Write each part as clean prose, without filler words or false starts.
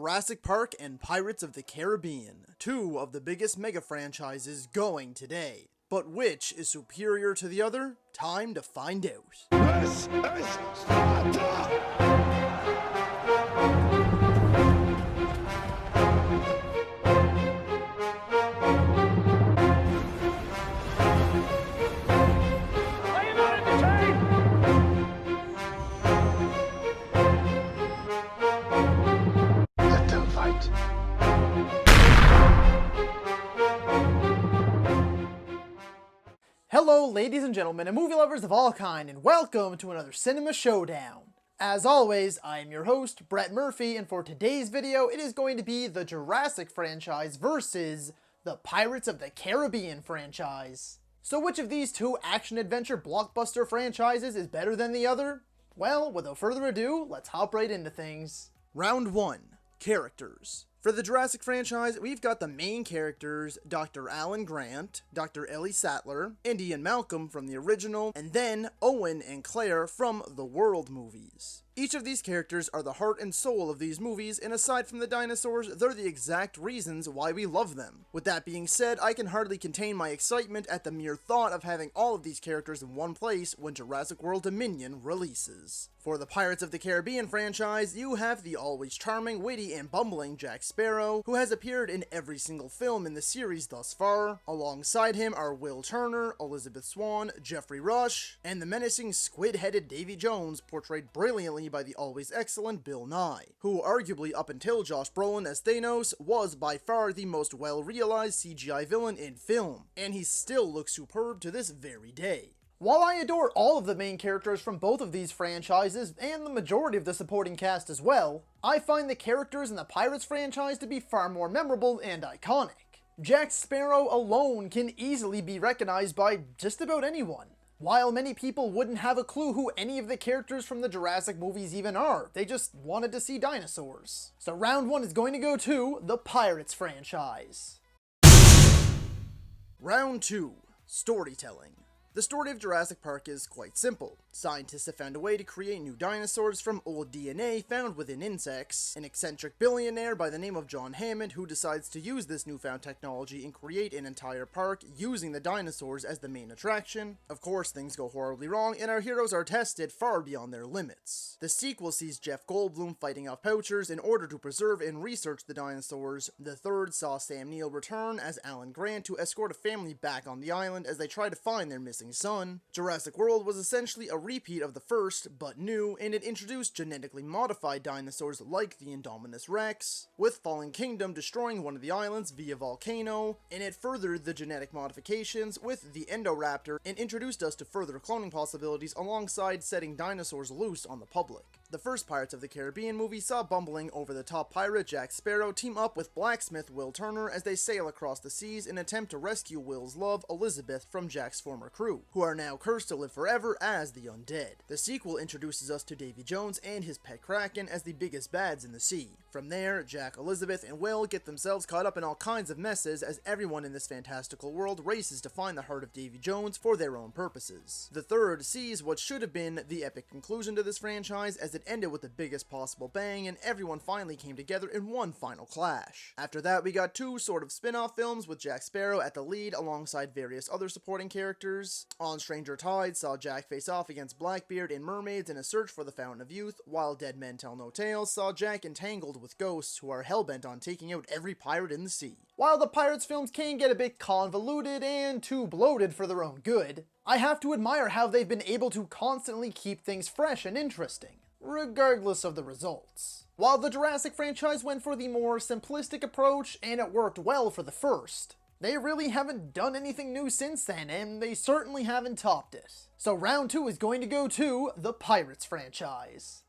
Jurassic Park and Pirates of the Caribbean, two of the biggest mega franchises going today. But which is superior to the other? Time to find out. This is Sparta! Hello ladies and gentlemen and movie lovers of all kind, and welcome to another Cinema Showdown. As always, I am your host, Brett Murphy, and for today's video it is going to be the Jurassic franchise versus the Pirates of the Caribbean franchise. So which of these two action-adventure blockbuster franchises is better than the other? Well, without further ado, let's hop right into things. Round 1. Characters. For the Jurassic franchise, we've got the main characters, Dr. Alan Grant, Dr. Ellie Sattler, Indy and Malcolm from the original, and then Owen and Claire from the World movies. Each of these characters are the heart and soul of these movies, and aside from the dinosaurs, they're the exact reasons why we love them. With that being said, I can hardly contain my excitement at the mere thought of having all of these characters in one place when Jurassic World Dominion releases. For the Pirates of the Caribbean franchise, you have the always charming, witty, and bumbling Jack Sparrow, who has appeared in every single film in the series thus far. Alongside him are Will Turner, Elizabeth Swann, Geoffrey Rush, and the menacing squid-headed Davy Jones, portrayed brilliantly by the always excellent Bill Nye, who arguably up until Josh Brolin as Thanos was by far the most well-realized CGI villain in film, and he still looks superb to this very day. While I adore all of the main characters from both of these franchises, and the majority of the supporting cast as well, I find the characters in the Pirates franchise to be far more memorable and iconic. Jack Sparrow alone can easily be recognized by just about anyone. While many people wouldn't have a clue who any of the characters from the Jurassic movies even are, they just wanted to see dinosaurs. So round 1 is going to go to the Pirates franchise. Round 2. Storytelling. The story of Jurassic Park is quite simple. Scientists have found a way to create new dinosaurs from old DNA found within insects. An eccentric billionaire by the name of John Hammond who decides to use this newfound technology and create an entire park using the dinosaurs as the main attraction. Of course, things go horribly wrong and our heroes are tested far beyond their limits. The sequel sees Jeff Goldblum fighting off poachers in order to preserve and research the dinosaurs. The third saw Sam Neill return as Alan Grant to escort a family back on the island as they try to find their missing son. Jurassic World was essentially a repeat of the first, but new, and it introduced genetically modified dinosaurs like the Indominus Rex, with Fallen Kingdom destroying one of the islands via volcano, and it furthered the genetic modifications with the Endoraptor and introduced us to further cloning possibilities alongside setting dinosaurs loose on the public. The first Pirates of the Caribbean movie saw bumbling over-the-top pirate Jack Sparrow team up with blacksmith Will Turner as they sail across the seas in an attempt to rescue Will's love, Elizabeth, from Jack's former crew, who are now cursed to live forever as the undead. The sequel introduces us to Davy Jones and his pet Kraken as the biggest bads in the sea. From there, Jack, Elizabeth, and Will get themselves caught up in all kinds of messes as everyone in this fantastical world races to find the heart of Davy Jones for their own purposes. The third sees what should have been the epic conclusion to this franchise as it ended with the biggest possible bang and everyone finally came together in one final clash. After that, we got two sort of spin-off films with Jack Sparrow at the lead alongside various other supporting characters. On Stranger Tides saw Jack face off against Blackbeard and mermaids in a search for the Fountain of Youth, while Dead Men Tell No Tales saw Jack entangled with ghosts who are hellbent on taking out every pirate in the sea. While the Pirates films can get a bit convoluted and too bloated for their own good, I have to admire how they've been able to constantly keep things fresh and interesting, regardless of the results. While the Jurassic franchise went for the more simplistic approach and it worked well for the first, they really haven't done anything new since then, and they certainly haven't topped it. So round 2 is going to go to the Pirates franchise.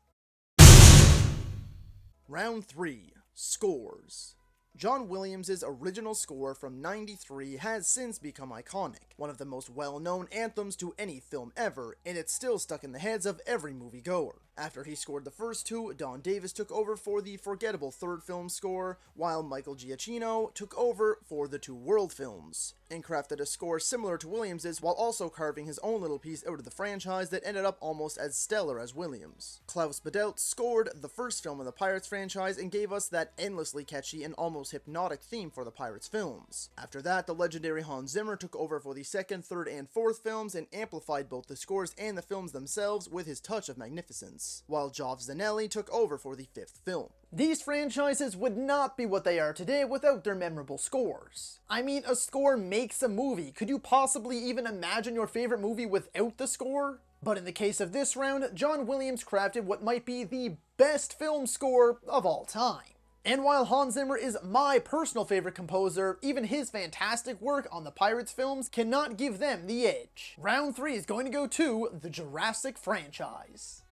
Round 3. Scores. John Williams' original score from '93 has since become iconic, one of the most well-known anthems to any film ever, and it's still stuck in the heads of every moviegoer. After he scored the first two, Don Davis took over for the forgettable third film score, while Michael Giacchino took over for the two world films, and crafted a score similar to Williams's while also carving his own little piece out of the franchise that ended up almost as stellar as Williams. Klaus Badelt scored the first film in the Pirates franchise and gave us that endlessly catchy and almost hypnotic theme for the Pirates films. After that, the legendary Hans Zimmer took over for the second, third, and fourth films and amplified both the scores and the films themselves with his touch of magnificence, while Geoff Zanelli took over for the fifth film. These franchises would not be what they are today without their memorable scores. I mean, a score makes a movie. Could you possibly even imagine your favorite movie without the score? But in the case of this round, John Williams crafted what might be the best film score of all time. And while Hans Zimmer is my personal favorite composer, even his fantastic work on the Pirates films cannot give them the edge. Round 3 is going to go to the Jurassic Franchise.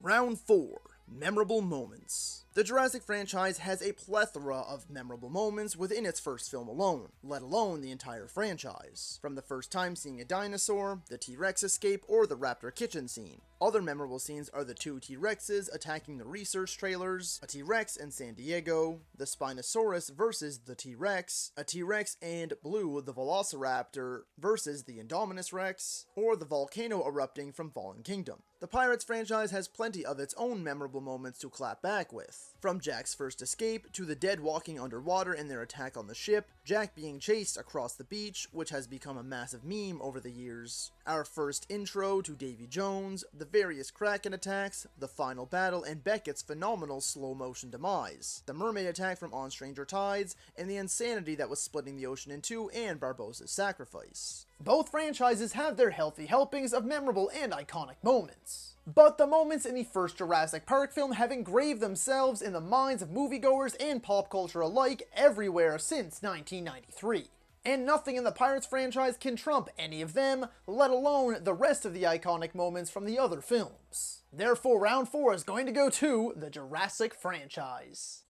Round 4. Memorable moments. The Jurassic franchise has a plethora of memorable moments within its first film alone, let alone the entire franchise. From the first time seeing a dinosaur, the T-Rex escape, or the raptor kitchen scene. Other memorable scenes are the two T-Rexes attacking the research trailers, a T-Rex in San Diego, the Spinosaurus versus the T-Rex, a T-Rex and Blue the Velociraptor versus the Indominus Rex, or the volcano erupting from Fallen Kingdom. The Pirates franchise has plenty of its own memorable moments to clap back with. From Jack's first escape, to the dead walking underwater in their attack on the ship, Jack being chased across the beach, which has become a massive meme over the years, our first intro to Davy Jones, the various Kraken attacks, the final battle, and Beckett's phenomenal slow-motion demise, the mermaid attack from On Stranger Tides, and the insanity that was splitting the ocean in two, and Barbossa's sacrifice. Both franchises have their healthy helpings of memorable and iconic moments. But the moments in the first Jurassic Park film have engraved themselves in the minds of moviegoers and pop culture alike everywhere since 1993. And nothing in the Pirates franchise can trump any of them, let alone the rest of the iconic moments from the other films. Therefore, round 4 is going to go to the Jurassic franchise.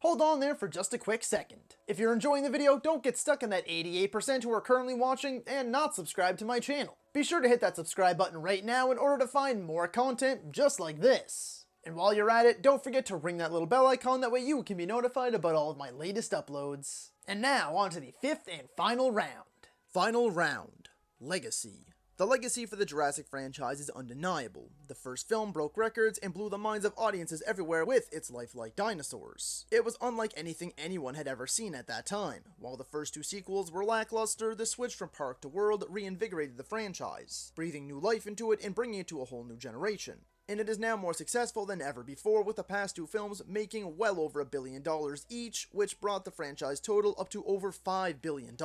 Hold on there for just a quick second. If you're enjoying the video, don't get stuck in that 88% who are currently watching and not subscribed to my channel. Be sure to hit that subscribe button right now in order to find more content just like this. And while you're at it, don't forget to ring that little bell icon, that way you can be notified about all of my latest uploads. And now, on to the 5th and final round. Final round. Legacy. The legacy for the Jurassic franchise is undeniable. The first film broke records and blew the minds of audiences everywhere with its lifelike dinosaurs. It was unlike anything anyone had ever seen at that time. While the first two sequels were lackluster, the switch from park to world reinvigorated the franchise, breathing new life into it and bringing it to a whole new generation. And it is now more successful than ever before, with the past two films making well over $1 billion each, which brought the franchise total up to over $5 billion,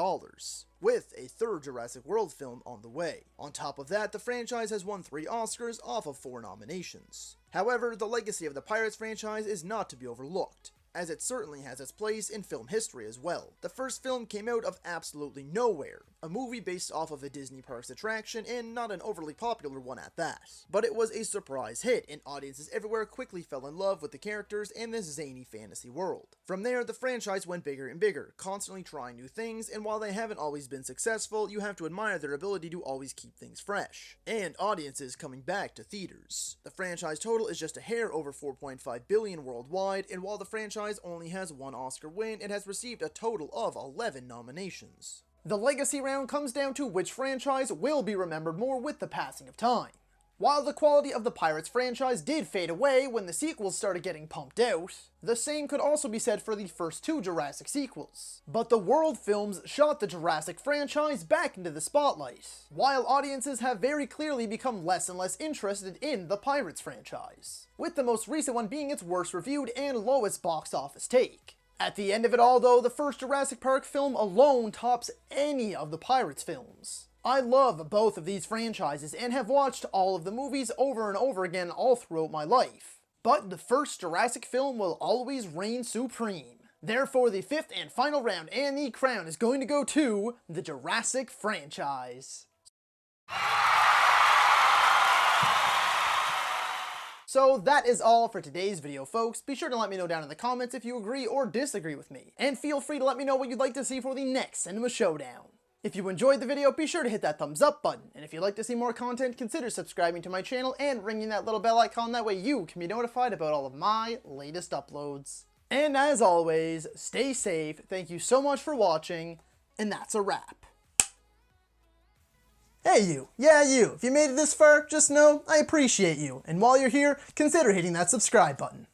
with a third Jurassic World film on the way. On top of that, the franchise has won 3 Oscars off of 4 nominations. However, the legacy of the Pirates franchise is not to be overlooked, as it certainly has its place in film history as well. The first film came out of absolutely nowhere, a movie based off of a Disney Parks attraction, and not an overly popular one at that. But it was a surprise hit, and audiences everywhere quickly fell in love with the characters and this zany fantasy world. From there, the franchise went bigger and bigger, constantly trying new things, and while they haven't always been successful, you have to admire their ability to always keep things fresh, and audiences coming back to theaters. The franchise total is just a hair over $4.5 billion worldwide, and while the franchise only has 1 Oscar win, it has received a total of 11 nominations. The legacy round comes down to which franchise will be remembered more with the passing of time. While the quality of the Pirates franchise did fade away when the sequels started getting pumped out, the same could also be said for the first 2 Jurassic sequels. But the world films shot the Jurassic franchise back into the spotlight, while audiences have very clearly become less and less interested in the Pirates franchise, with the most recent one being its worst reviewed and lowest box office take. At the end of it all though, the first Jurassic Park film alone tops any of the Pirates films. I love both of these franchises and have watched all of the movies over and over again all throughout my life. But the first Jurassic film will always reign supreme. Therefore, the 5th and final round and the crown is going to go to the Jurassic franchise. So that is all for today's video, folks. Be sure to let me know down in the comments if you agree or disagree with me. And feel free to let me know what you'd like to see for the next Cinema Showdown. If you enjoyed the video, be sure to hit that thumbs up button. And if you'd like to see more content, consider subscribing to my channel and ringing that little bell icon. That way you can be notified about all of my latest uploads. And as always, stay safe. Thank you so much for watching. And that's a wrap. Hey you, yeah you, if you made it this far, just know I appreciate you. And while you're here, consider hitting that subscribe button.